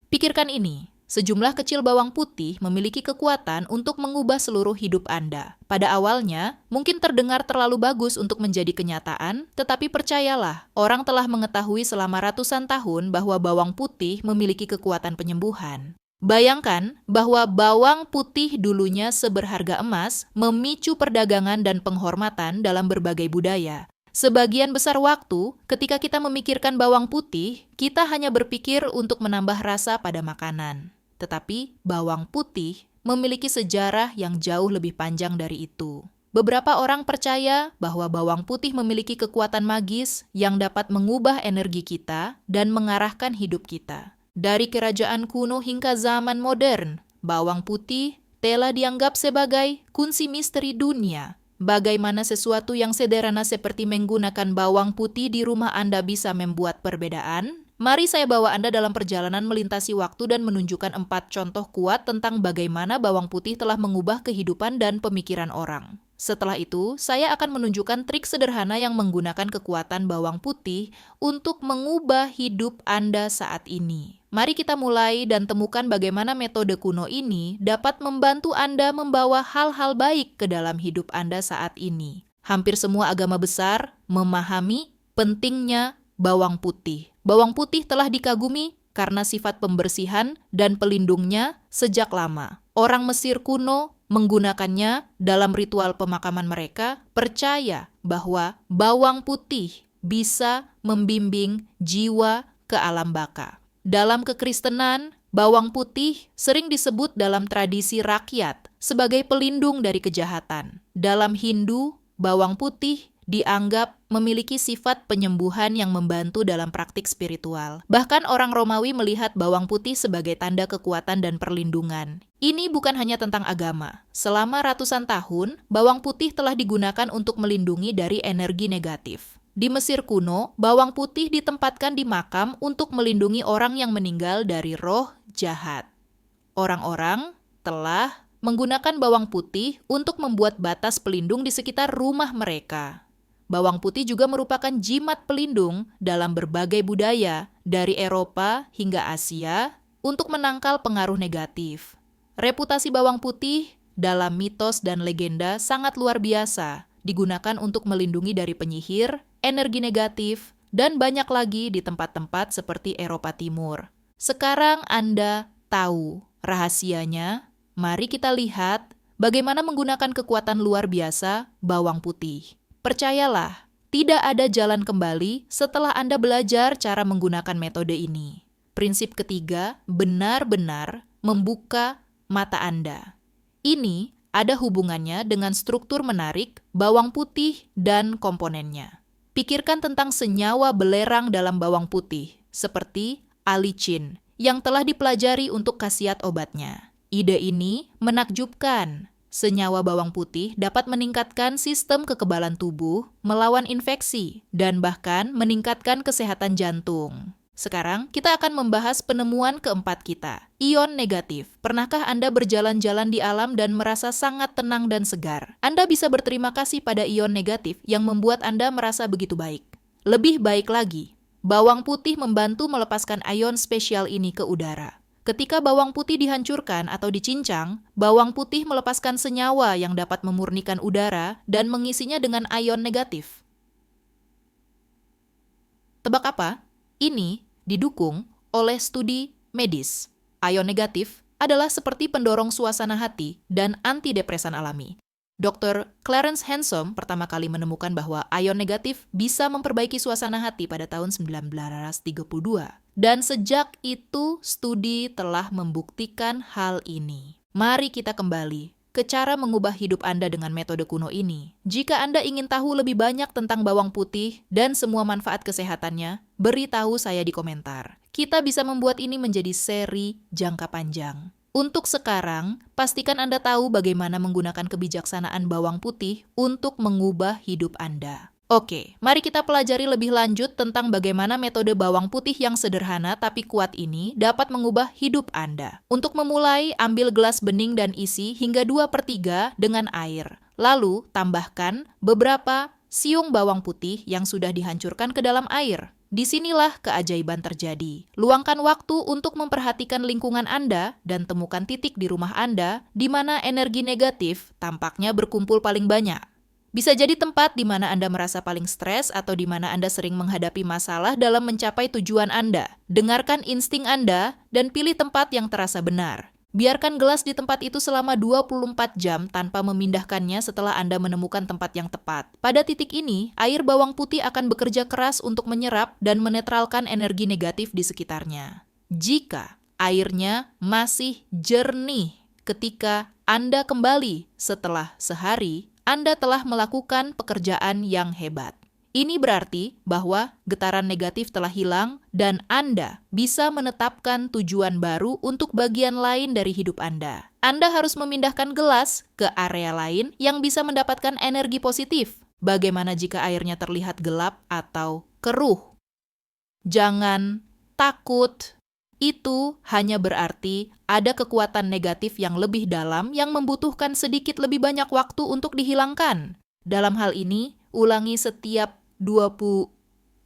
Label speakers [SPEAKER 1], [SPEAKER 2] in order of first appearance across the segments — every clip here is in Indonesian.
[SPEAKER 1] Pikirkan ini, sejumlah kecil bawang putih memiliki kekuatan untuk mengubah seluruh hidup Anda. Pada awalnya, mungkin terdengar terlalu bagus untuk menjadi kenyataan, tetapi percayalah, orang telah mengetahui selama ratusan tahun bahwa bawang putih memiliki kekuatan penyembuhan. Bayangkan bahwa bawang putih dulunya seberharga emas, memicu perdagangan dan penghormatan dalam berbagai budaya. Sebagian besar waktu, ketika kita memikirkan bawang putih, kita hanya berpikir untuk menambah rasa pada makanan. Tetapi, bawang putih memiliki sejarah yang jauh lebih panjang dari itu. Beberapa orang percaya bahwa bawang putih memiliki kekuatan magis yang dapat mengubah energi kita dan mengarahkan hidup kita. Dari kerajaan kuno hingga zaman modern, bawang putih telah dianggap sebagai kunci misteri dunia. Bagaimana sesuatu yang sederhana seperti menggunakan bawang putih di rumah Anda bisa membuat perbedaan? Mari saya bawa Anda dalam perjalanan melintasi waktu dan menunjukkan 4 contoh kuat tentang bagaimana bawang putih telah mengubah kehidupan dan pemikiran orang. Setelah itu, saya akan menunjukkan trik sederhana yang menggunakan kekuatan bawang putih untuk mengubah hidup Anda saat ini. Mari kita mulai dan temukan bagaimana metode kuno ini dapat membantu Anda membawa hal-hal baik ke dalam hidup Anda saat ini. Hampir semua agama besar memahami pentingnya bawang putih. Bawang putih telah dikagumi karena sifat pembersihan dan pelindungnya sejak lama. Orang Mesir kuno menggunakannya dalam ritual pemakaman mereka, percaya bahwa bawang putih bisa membimbing jiwa ke alam baka. Dalam kekristenan, bawang putih sering disebut dalam tradisi rakyat sebagai pelindung dari kejahatan. Dalam Hindu, bawang putih dianggap memiliki sifat penyembuhan yang membantu dalam praktik spiritual. Bahkan orang Romawi melihat bawang putih sebagai tanda kekuatan dan perlindungan. Ini bukan hanya tentang agama. Selama ratusan tahun, bawang putih telah digunakan untuk melindungi dari energi negatif. Di Mesir kuno, bawang putih ditempatkan di makam untuk melindungi orang yang meninggal dari roh jahat. Orang-orang telah menggunakan bawang putih untuk membuat batas pelindung di sekitar rumah mereka. Bawang putih juga merupakan jimat pelindung dalam berbagai budaya, dari Eropa hingga Asia, untuk menangkal pengaruh negatif. Reputasi bawang putih dalam mitos dan legenda sangat luar biasa, digunakan untuk melindungi dari penyihir, energi negatif, dan banyak lagi di tempat-tempat seperti Eropa Timur. Sekarang Anda tahu rahasianya. Mari kita lihat bagaimana menggunakan kekuatan luar biasa bawang putih. Percayalah, tidak ada jalan kembali setelah Anda belajar cara menggunakan metode ini. Prinsip ketiga, benar-benar membuka mata Anda. Ini ada hubungannya dengan struktur menarik bawang putih dan komponennya. Pikirkan tentang senyawa belerang dalam bawang putih, seperti alicin, yang telah dipelajari untuk khasiat obatnya. Ide ini menakjubkan. Senyawa bawang putih dapat meningkatkan sistem kekebalan tubuh, melawan infeksi, dan bahkan meningkatkan kesehatan jantung. Sekarang, kita akan membahas penemuan keempat kita, ion negatif. Pernahkah Anda berjalan-jalan di alam dan merasa sangat tenang dan segar? Anda bisa berterima kasih pada ion negatif yang membuat Anda merasa begitu baik. Lebih baik lagi, bawang putih membantu melepaskan ion spesial ini ke udara. Ketika bawang putih dihancurkan atau dicincang, bawang putih melepaskan senyawa yang dapat memurnikan udara dan mengisinya dengan ion negatif. Tebak apa? Ini didukung oleh studi medis. Ion negatif adalah seperti pendorong suasana hati dan antidepresan alami. Dr. Clarence Hansom pertama kali menemukan bahwa ion negatif bisa memperbaiki suasana hati pada tahun 1932. Dan sejak itu, studi telah membuktikan hal ini. Mari kita kembali ke cara mengubah hidup Anda dengan metode kuno ini. Jika Anda ingin tahu lebih banyak tentang bawang putih dan semua manfaat kesehatannya, beritahu saya di komentar. Kita bisa membuat ini menjadi seri jangka panjang. Untuk sekarang, pastikan Anda tahu bagaimana menggunakan kebijaksanaan bawang putih untuk mengubah hidup Anda. Oke, mari kita pelajari lebih lanjut tentang bagaimana metode bawang putih yang sederhana tapi kuat ini dapat mengubah hidup Anda. Untuk memulai, ambil gelas bening dan isi hingga 2/3 dengan air. Lalu, tambahkan beberapa siung bawang putih yang sudah dihancurkan ke dalam air. Disinilah keajaiban terjadi. Luangkan waktu untuk memperhatikan lingkungan Anda dan temukan titik di rumah Anda di mana energi negatif tampaknya berkumpul paling banyak. Bisa jadi tempat di mana Anda merasa paling stres atau di mana Anda sering menghadapi masalah dalam mencapai tujuan Anda. Dengarkan insting Anda dan pilih tempat yang terasa benar. Biarkan gelas di tempat itu selama 24 jam tanpa memindahkannya setelah Anda menemukan tempat yang tepat. Pada titik ini, air bawang putih akan bekerja keras untuk menyerap dan menetralkan energi negatif di sekitarnya. Jika airnya masih jernih ketika Anda kembali setelah sehari, Anda telah melakukan pekerjaan yang hebat. Ini berarti bahwa getaran negatif telah hilang dan Anda bisa menetapkan tujuan baru untuk bagian lain dari hidup Anda. Anda harus memindahkan gelas ke area lain yang bisa mendapatkan energi positif. Bagaimana jika airnya terlihat gelap atau keruh? Jangan takut. Itu hanya berarti ada kekuatan negatif yang lebih dalam yang membutuhkan sedikit lebih banyak waktu untuk dihilangkan. Dalam hal ini, ulangi setiap 24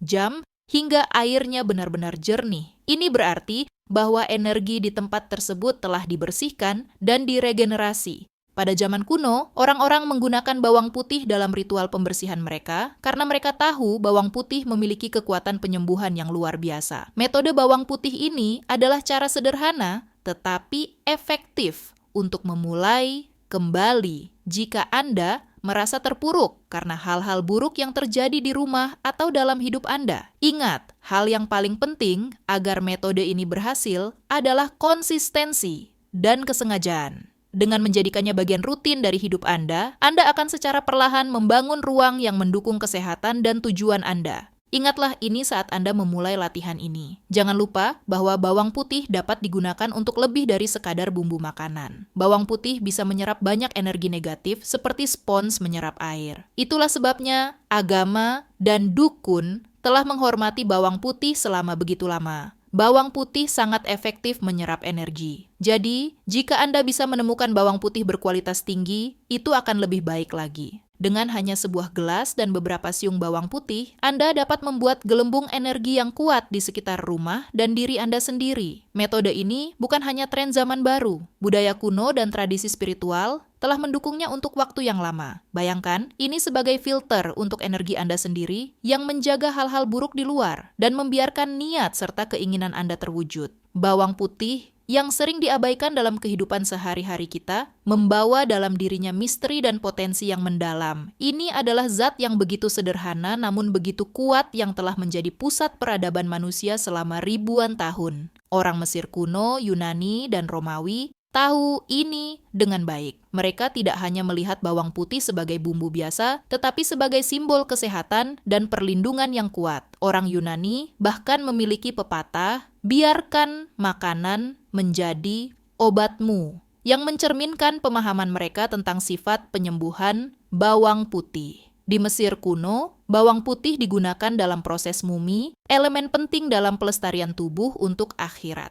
[SPEAKER 1] jam hingga airnya benar-benar jernih. Ini berarti bahwa energi di tempat tersebut telah dibersihkan dan diregenerasi. Pada zaman kuno, orang-orang menggunakan bawang putih dalam ritual pembersihan mereka karena mereka tahu bawang putih memiliki kekuatan penyembuhan yang luar biasa. Metode bawang putih ini adalah cara sederhana tetapi efektif untuk memulai kembali jika Anda merasa terpuruk karena hal-hal buruk yang terjadi di rumah atau dalam hidup Anda. Ingat, hal yang paling penting agar metode ini berhasil adalah konsistensi dan kesengajaan. Dengan menjadikannya bagian rutin dari hidup Anda akan secara perlahan membangun ruang yang mendukung kesehatan dan tujuan Anda. Ingatlah ini saat Anda memulai latihan ini. Jangan lupa bahwa bawang putih dapat digunakan untuk lebih dari sekadar bumbu makanan. Bawang putih bisa menyerap banyak energi negatif seperti spons menyerap air. Itulah sebabnya agama dan dukun telah menghormati bawang putih selama begitu lama. Bawang putih sangat efektif menyerap energi. Jadi, jika Anda bisa menemukan bawang putih berkualitas tinggi, itu akan lebih baik lagi. Dengan hanya sebuah gelas dan beberapa siung bawang putih, Anda dapat membuat gelembung energi yang kuat di sekitar rumah dan diri Anda sendiri. Metode ini bukan hanya tren zaman baru. Budaya kuno dan tradisi spiritual telah mendukungnya untuk waktu yang lama. Bayangkan, ini sebagai filter untuk energi Anda sendiri yang menjaga hal-hal buruk di luar dan membiarkan niat serta keinginan Anda terwujud. Bawang putih yang sering diabaikan dalam kehidupan sehari-hari kita, membawa dalam dirinya misteri dan potensi yang mendalam. Ini adalah zat yang begitu sederhana namun begitu kuat yang telah menjadi pusat peradaban manusia selama ribuan tahun. Orang Mesir kuno, Yunani, dan Romawi tahu ini dengan baik. Mereka tidak hanya melihat bawang putih sebagai bumbu biasa, tetapi sebagai simbol kesehatan dan perlindungan yang kuat. Orang Yunani bahkan memiliki pepatah, biarkan makanan menjadi obatmu, yang mencerminkan pemahaman mereka tentang sifat penyembuhan bawang putih. Di Mesir kuno, bawang putih digunakan dalam proses mumi, elemen penting dalam pelestarian tubuh untuk akhirat.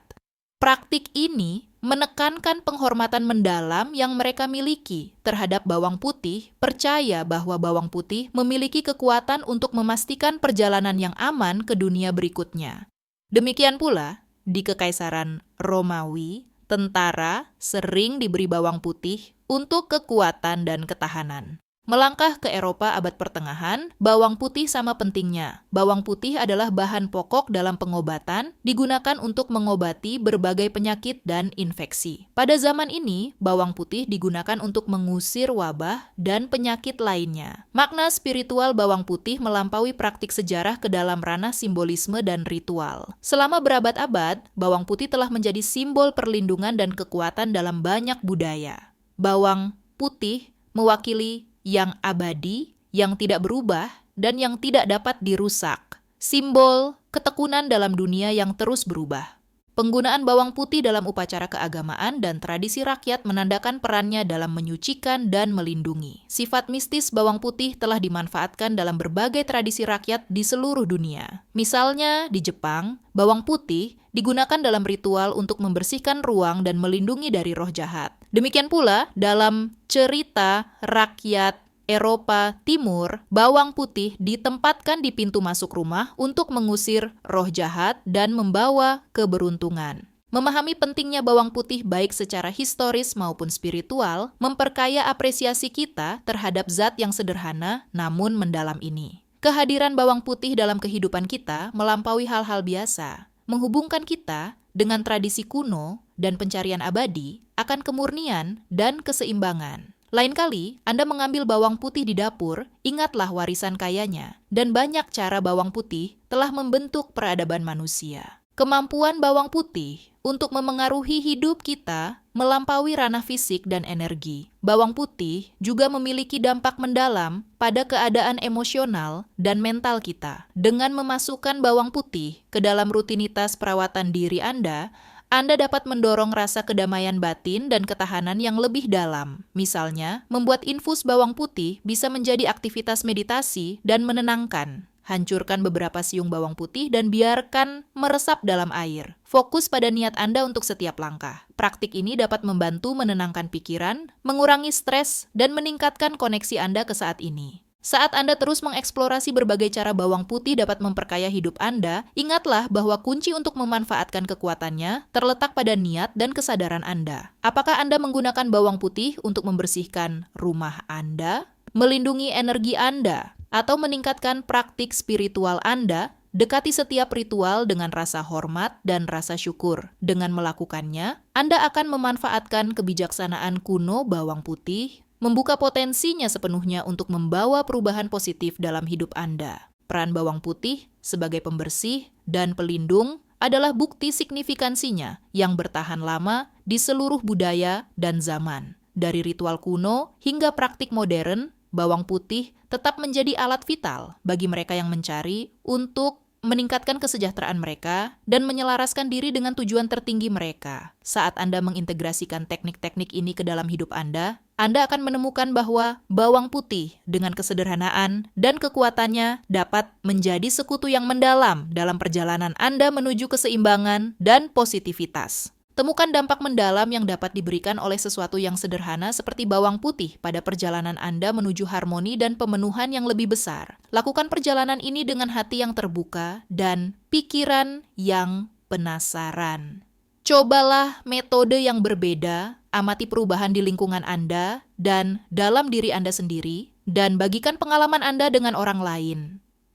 [SPEAKER 1] Praktik ini menekankan penghormatan mendalam yang mereka miliki terhadap bawang putih, percaya bahwa bawang putih memiliki kekuatan untuk memastikan perjalanan yang aman ke dunia berikutnya. Demikian pula, di Kekaisaran Romawi, tentara sering diberi bawang putih untuk kekuatan dan ketahanan. Melangkah ke Eropa abad pertengahan, bawang putih sama pentingnya. Bawang putih adalah bahan pokok dalam pengobatan, digunakan untuk mengobati berbagai penyakit dan infeksi. Pada zaman ini, bawang putih digunakan untuk mengusir wabah dan penyakit lainnya. Makna spiritual bawang putih melampaui praktik sejarah ke dalam ranah simbolisme dan ritual. Selama berabad-abad, bawang putih telah menjadi simbol perlindungan dan kekuatan dalam banyak budaya. Bawang putih mewakili yang abadi, yang tidak berubah, dan yang tidak dapat dirusak. Simbol ketekunan dalam dunia yang terus berubah. Penggunaan bawang putih dalam upacara keagamaan dan tradisi rakyat menandakan perannya dalam menyucikan dan melindungi. Sifat mistis bawang putih telah dimanfaatkan dalam berbagai tradisi rakyat di seluruh dunia. Misalnya, di Jepang, bawang putih digunakan dalam ritual untuk membersihkan ruang dan melindungi dari roh jahat. Demikian pula dalam cerita rakyat Eropa Timur, bawang putih ditempatkan di pintu masuk rumah untuk mengusir roh jahat dan membawa keberuntungan. Memahami pentingnya bawang putih baik secara historis maupun spiritual, memperkaya apresiasi kita terhadap zat yang sederhana namun mendalam ini. Kehadiran bawang putih dalam kehidupan kita melampaui hal-hal biasa, menghubungkan kita dengan tradisi kuno dan pencarian abadi akan kemurnian dan keseimbangan. Lain kali, Anda mengambil bawang putih di dapur, ingatlah warisan kayanya, dan banyak cara bawang putih telah membentuk peradaban manusia. Kemampuan bawang putih untuk memengaruhi hidup kita melampaui ranah fisik dan energi. Bawang putih juga memiliki dampak mendalam pada keadaan emosional dan mental kita. Dengan memasukkan bawang putih ke dalam rutinitas perawatan diri Anda dapat mendorong rasa kedamaian batin dan ketahanan yang lebih dalam. Misalnya, membuat infus bawang putih bisa menjadi aktivitas meditasi dan menenangkan. Hancurkan beberapa siung bawang putih dan biarkan meresap dalam air. Fokus pada niat Anda untuk setiap langkah. Praktik ini dapat membantu menenangkan pikiran, mengurangi stres, dan meningkatkan koneksi Anda ke saat ini. Saat Anda terus mengeksplorasi berbagai cara bawang putih dapat memperkaya hidup Anda, ingatlah bahwa kunci untuk memanfaatkan kekuatannya terletak pada niat dan kesadaran Anda. Apakah Anda menggunakan bawang putih untuk membersihkan rumah Anda, melindungi energi Anda, atau meningkatkan praktik spiritual Anda? Dekati setiap ritual dengan rasa hormat dan rasa syukur. Dengan melakukannya, Anda akan memanfaatkan kebijaksanaan kuno bawang putih, membuka potensinya sepenuhnya untuk membawa perubahan positif dalam hidup Anda. Peran bawang putih sebagai pembersih dan pelindung adalah bukti signifikansinya yang bertahan lama di seluruh budaya dan zaman. Dari ritual kuno hingga praktik modern, bawang putih tetap menjadi alat vital bagi mereka yang mencari untuk meningkatkan kesejahteraan mereka dan menyelaraskan diri dengan tujuan tertinggi mereka. Saat Anda mengintegrasikan teknik-teknik ini ke dalam hidup Anda akan menemukan bahwa bawang putih dengan kesederhanaan dan kekuatannya dapat menjadi sekutu yang mendalam dalam perjalanan Anda menuju keseimbangan dan positivitas. Temukan dampak mendalam yang dapat diberikan oleh sesuatu yang sederhana seperti bawang putih pada perjalanan Anda menuju harmoni dan pemenuhan yang lebih besar. Lakukan perjalanan ini dengan hati yang terbuka dan pikiran yang penasaran. Cobalah metode yang berbeda, amati perubahan di lingkungan Anda dan dalam diri Anda sendiri, dan bagikan pengalaman Anda dengan orang lain.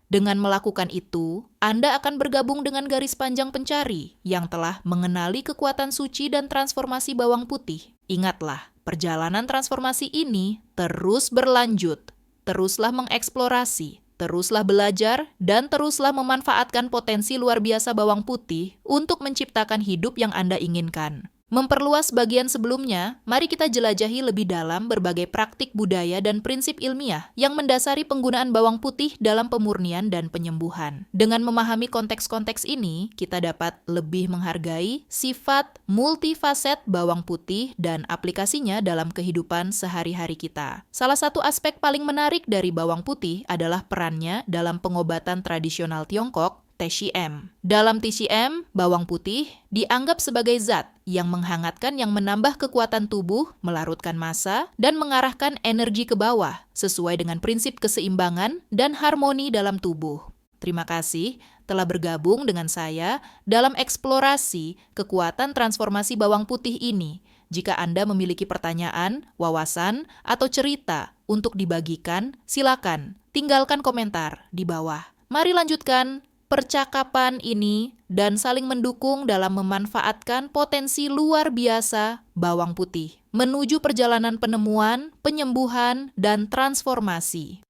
[SPEAKER 1] Dengan melakukan itu, Anda akan bergabung dengan garis panjang pencari yang telah mengenali kekuatan suci dan transformasi bawang putih. Ingatlah, perjalanan transformasi ini terus berlanjut. Teruslah mengeksplorasi, teruslah belajar, dan teruslah memanfaatkan potensi luar biasa bawang putih untuk menciptakan hidup yang Anda inginkan. Memperluas bagian sebelumnya, mari kita jelajahi lebih dalam berbagai praktik budaya dan prinsip ilmiah yang mendasari penggunaan bawang putih dalam pemurnian dan penyembuhan. Dengan memahami konteks-konteks ini, kita dapat lebih menghargai sifat multifaset bawang putih dan aplikasinya dalam kehidupan sehari-hari kita. Salah satu aspek paling menarik dari bawang putih adalah perannya dalam pengobatan tradisional Tiongkok, TCM. Dalam TCM, bawang putih dianggap sebagai zat yang menghangatkan yang menambah kekuatan tubuh, melarutkan massa, dan mengarahkan energi ke bawah, sesuai dengan prinsip keseimbangan dan harmoni dalam tubuh. Terima kasih telah bergabung dengan saya dalam eksplorasi kekuatan transformasi bawang putih ini. Jika Anda memiliki pertanyaan, wawasan, atau cerita untuk dibagikan, silakan tinggalkan komentar di bawah. Mari lanjutkan percakapan ini dan saling mendukung dalam memanfaatkan potensi luar biasa bawang putih menuju perjalanan penemuan, penyembuhan, dan transformasi.